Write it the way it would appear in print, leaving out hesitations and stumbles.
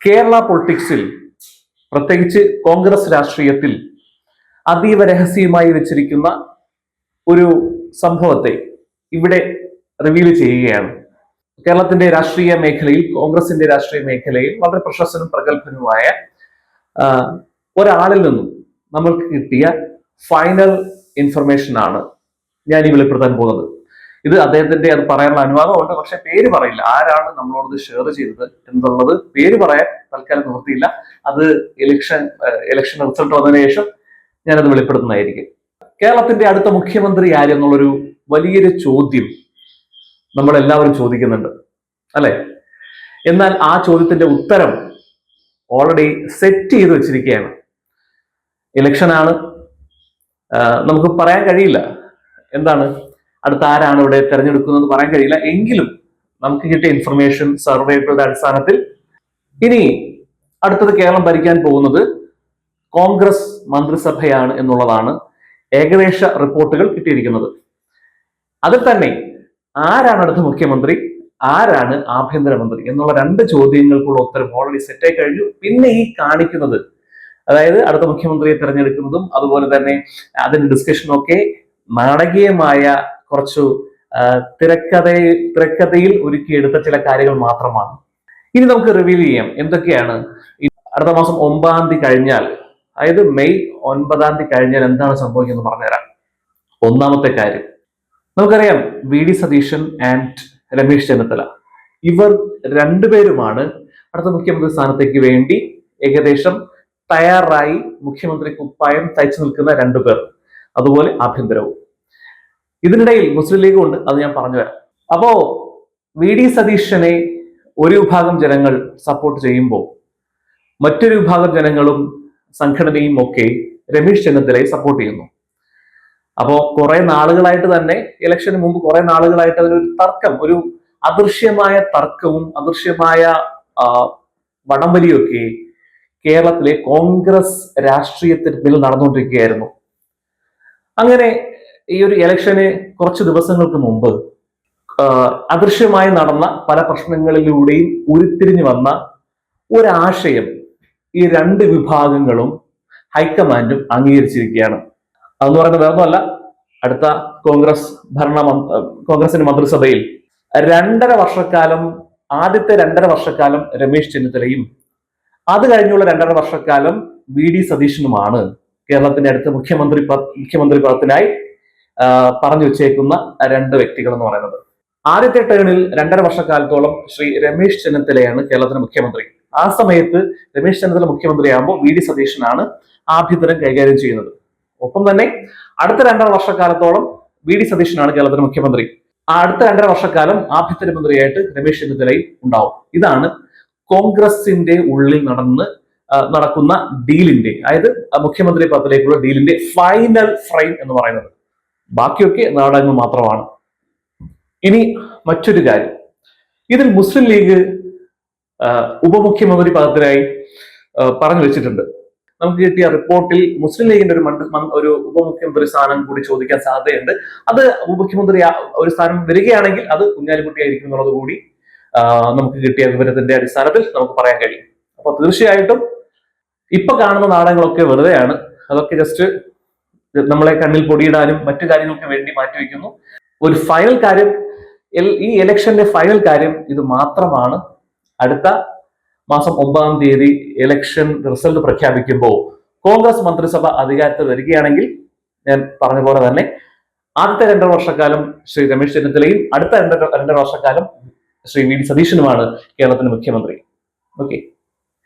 കേരള പൊളിറ്റിക്സിൽ, പ്രത്യേകിച്ച് കോൺഗ്രസ് രാഷ്ട്രീയത്തിൽ അതീവ രഹസ്യമായി വെച്ചിരിക്കുന്ന ഒരു സംഭവത്തെ ഇവിടെ റിവീൽ ചെയ്യുകയാണ്. കേരളത്തിന്റെ രാഷ്ട്രീയ മേഖലയിൽ, കോൺഗ്രസിന്റെ രാഷ്ട്രീയ മേഖലയിൽ വളരെ പ്രശസ്തനും പ്രഗത്ഭനുമായ ഒരാളിൽ നിന്നും നമ്മൾക്ക് കിട്ടിയ ഫൈനൽ ഇൻഫർമേഷൻ ആണ് ഞാൻ ഈ വെളിപ്പെടുത്താൻ പോകുന്നത്. ഇത് അദ്ദേഹത്തിന്റെ അത് പറയാനുള്ള അനുവാദമുണ്ട്, പക്ഷെ പേര് പറയില്ല. ആരാണ് നമ്മളോട് ഷെയർ ചെയ്തത് എന്നുള്ളത് പേര് പറയാൻ തൽക്കാലം നിവൃത്തിയില്ല. അത് ഇലക്ഷൻ റിസൾട്ട് വന്നതിന് ശേഷം ഞാനത് വെളിപ്പെടുത്തുന്നതായിരിക്കും. കേരളത്തിന്റെ അടുത്ത മുഖ്യമന്ത്രി ആര് എന്നുള്ളൊരു വലിയൊരു ചോദ്യം നമ്മളെല്ലാവരും ചോദിക്കുന്നുണ്ട്, അല്ലെ? എന്നാൽ ആ ചോദ്യത്തിന്റെ ഉത്തരം ഓൾറെഡി സെറ്റ് ചെയ്ത് വെച്ചിരിക്കുകയാണ്. ഇലക്ഷനാണ്, നമുക്ക് പറയാൻ കഴിയില്ല എന്താണ് അടുത്ത ആരാണ് ഇവിടെ തെരഞ്ഞെടുക്കുന്നത് പറയാൻ കഴിയില്ല. എങ്കിലും നമുക്ക് കിട്ടിയ ഇൻഫർമേഷൻ, സർവേകളുടെ അടിസ്ഥാനത്തിൽ ഇനി അടുത്തത് കേരളം ഭരിക്കാൻ പോകുന്നത് കോൺഗ്രസ് മന്ത്രിസഭയാണ് എന്നുള്ളതാണ് ഏകദേശ റിപ്പോർട്ടുകൾ കിട്ടിയിരിക്കുന്നത്. അതിൽ തന്നെ ആരാണ് അടുത്ത മുഖ്യമന്ത്രി, ആരാണ് ആഭ്യന്തരമന്ത്രി എന്നുള്ള രണ്ട് ചോദ്യങ്ങൾക്കുള്ള ഉത്തരം ഓൾറെഡി സെറ്റായി കഴിഞ്ഞു. പിന്നെ ഈ കാണിക്കുന്നത്, അതായത് അടുത്ത മുഖ്യമന്ത്രിയെ തെരഞ്ഞെടുക്കുന്നതും അതുപോലെ തന്നെ അതിന്റെ ഡിസ്കഷനും ഒക്കെ നാടകീയമായ കുറച്ചു തിരക്കഥയിൽ ഒരുക്കിയെടുത്ത ചില കാര്യങ്ങൾ മാത്രമാണ്. ഇനി നമുക്ക് റിവീൽ ചെയ്യാം എന്തൊക്കെയാണ് അടുത്ത മാസം 9 തീയതി കഴിഞ്ഞാൽ, അതായത് മെയ് 9 കഴിഞ്ഞാൽ എന്താണ് സംഭവിക്കുന്നത് പറഞ്ഞുതരാം. ഒന്നാമത്തെ കാര്യം, നമുക്കറിയാം വി.ഡി. സതീശൻ ആൻഡ് രമേശ് ചെന്നിത്തല, ഇവർ രണ്ടുപേരുമാണ് അടുത്ത മുഖ്യമന്ത്രി സ്ഥാനത്തേക്ക് വേണ്ടി ഏകദേശം തയ്യാറായി മുഖ്യമന്ത്രി കുപ്പായം തയ്ച്ചു നിൽക്കുന്ന രണ്ടുപേർ, അതുപോലെ ആഭ്യന്തരവും. ഇതിനിടയിൽ മുസ്ലിം ലീഗും ഉണ്ട്, അത് ഞാൻ പറഞ്ഞു തരാം. അപ്പോ വി.ഡി. സതീശനെ ഒരു വിഭാഗം ജനങ്ങൾ സപ്പോർട്ട് ചെയ്യുമ്പോൾ മറ്റൊരു വിഭാഗം ജനങ്ങളും സംഘടനയും ഒക്കെ രമേശ് ചെന്നിത്തലയെ സപ്പോർട്ട് ചെയ്യുന്നു. അപ്പോ കുറെ നാളുകളായിട്ട് തന്നെ, ഇലക്ഷന് മുമ്പ് കുറെ നാളുകളായിട്ട് അതിനൊരു തർക്കം, ഒരു അദൃശ്യമായ തർക്കവും അദൃശ്യമായ വടംവലിയൊക്കെ കേരളത്തിലെ കോൺഗ്രസ് രാഷ്ട്രീയത്തിൽ നടന്നുകൊണ്ടിരിക്കുകയായിരുന്നു. അങ്ങനെ ഈ ഒരു ഇലക്ഷന് കുറച്ച് ദിവസങ്ങൾക്ക് മുമ്പ് അദൃശ്യമായി നടന്ന പല പ്രശ്നങ്ങളിലൂടെയും ഉരുത്തിരിഞ്ഞു വന്ന ഒരാശയം ഈ രണ്ട് വിഭാഗങ്ങളും ഹൈക്കമാൻഡും അംഗീകരിച്ചിരിക്കുകയാണ്. അതെന്ന് പറയുന്നത് വേറൊന്നുമല്ല, അടുത്ത കോൺഗ്രസിന്റെ മന്ത്രിസഭയിൽ 2.5 വർഷക്കാലം, ആദ്യത്തെ 2.5 വർഷക്കാലം രമേശ് ചെന്നിത്തലയും അത് കഴിഞ്ഞുള്ള 2.5 വർഷക്കാലം വി.ഡി. സതീശനുമാണ് കേരളത്തിന്റെ അടുത്ത മുഖ്യമന്ത്രി പദത്തിനായി പറഞ്ഞു വെച്ചേക്കുന്ന രണ്ട് വ്യക്തികൾ എന്ന് പറയുന്നത്. ആദ്യത്തെ ടേണിൽ 2.5 വർഷക്കാലത്തോളം ശ്രീ രമേശ് ചെന്നിത്തലയാണ് കേരളത്തിന്റെ മുഖ്യമന്ത്രി. ആ സമയത്ത് രമേശ് ചെന്നിത്തല മുഖ്യമന്ത്രിയാകുമ്പോൾ വി.ഡി. സതീശനാണ് ആഭ്യന്തരം കൈകാര്യം ചെയ്യുന്നത്. ഒപ്പം തന്നെ അടുത്ത 2.5 വർഷക്കാലത്തോളം വി.ഡി. സതീശനാണ് കേരളത്തിന്റെ മുഖ്യമന്ത്രി. ആ അടുത്ത 2.5 വർഷക്കാലം ആഭ്യന്തരമന്ത്രിയായിട്ട് രമേശ് ചെന്നിത്തലയും ഉണ്ടാവും. ഇതാണ് കോൺഗ്രസിന്റെ ഉള്ളിൽ നടക്കുന്ന ഡീലിന്റെ, അതായത് മുഖ്യമന്ത്രി പദത്തിലേക്കുള്ള ഡീലിന്റെ ഫൈനൽ ഫ്രെയിം എന്ന് പറയുന്നത്. ബാക്കിയൊക്കെ നാടകങ്ങൾ മാത്രമാണ്. ഇനി മറ്റൊരു കാര്യം, ഇതിൽ മുസ്ലിം ലീഗ് ഉപമുഖ്യമന്ത്രി പദത്തിനായി പറഞ്ഞു വെച്ചിട്ടുണ്ട്. നമുക്ക് കിട്ടിയ റിപ്പോർട്ടിൽ മുസ്ലിം ലീഗിന്റെ ഒരു ഉപമുഖ്യമന്ത്രി സ്ഥാനം കൂടി ചോദിക്കാൻ സാധ്യതയുണ്ട്. അത് ഉപമുഖ്യമന്ത്രി ഒരു സ്ഥാനം വരികയാണെങ്കിൽ അത് കുഞ്ഞാലിക്കുട്ടി ആയിരിക്കും എന്നുള്ളത് കൂടി നമുക്ക് കിട്ടിയ വിവരത്തിന്റെ അടിസ്ഥാനത്തിൽ നമുക്ക് പറയാൻ കഴിയും. അപ്പൊ തീർച്ചയായിട്ടും ഇപ്പൊ കാണുന്ന നാടകങ്ങളൊക്കെ വെറുതെയാണ്. അതൊക്കെ ജസ്റ്റ് നമ്മളെ കണ്ണിൽ പൊടിയിടാനും മറ്റു കാര്യങ്ങൾക്ക് വേണ്ടി മാറ്റിവെക്കുന്നു. ഒരു ഫൈനൽ കാര്യം, ഈ ഇലക്ഷന്റെ ഫൈനൽ കാര്യം ഇത് മാത്രമാണ്. അടുത്ത മാസം 9 തീയതി ഇലക്ഷൻ റിസൾട്ട് പ്രഖ്യാപിക്കുമ്പോൾ കോൺഗ്രസ് മന്ത്രിസഭ അധികാരത്തിൽ വരികയാണെങ്കിൽ ഞാൻ പറഞ്ഞ പോലെ തന്നെ ആദ്യത്തെ 2.5 വർഷക്കാലം ശ്രീ രമേശ് ചെന്നിത്തലയും അടുത്ത 2.5 വർഷക്കാലം ശ്രീ വി.ഡി. സതീശനുമാണ് കേരളത്തിന്റെ മുഖ്യമന്ത്രി. ഓക്കെ.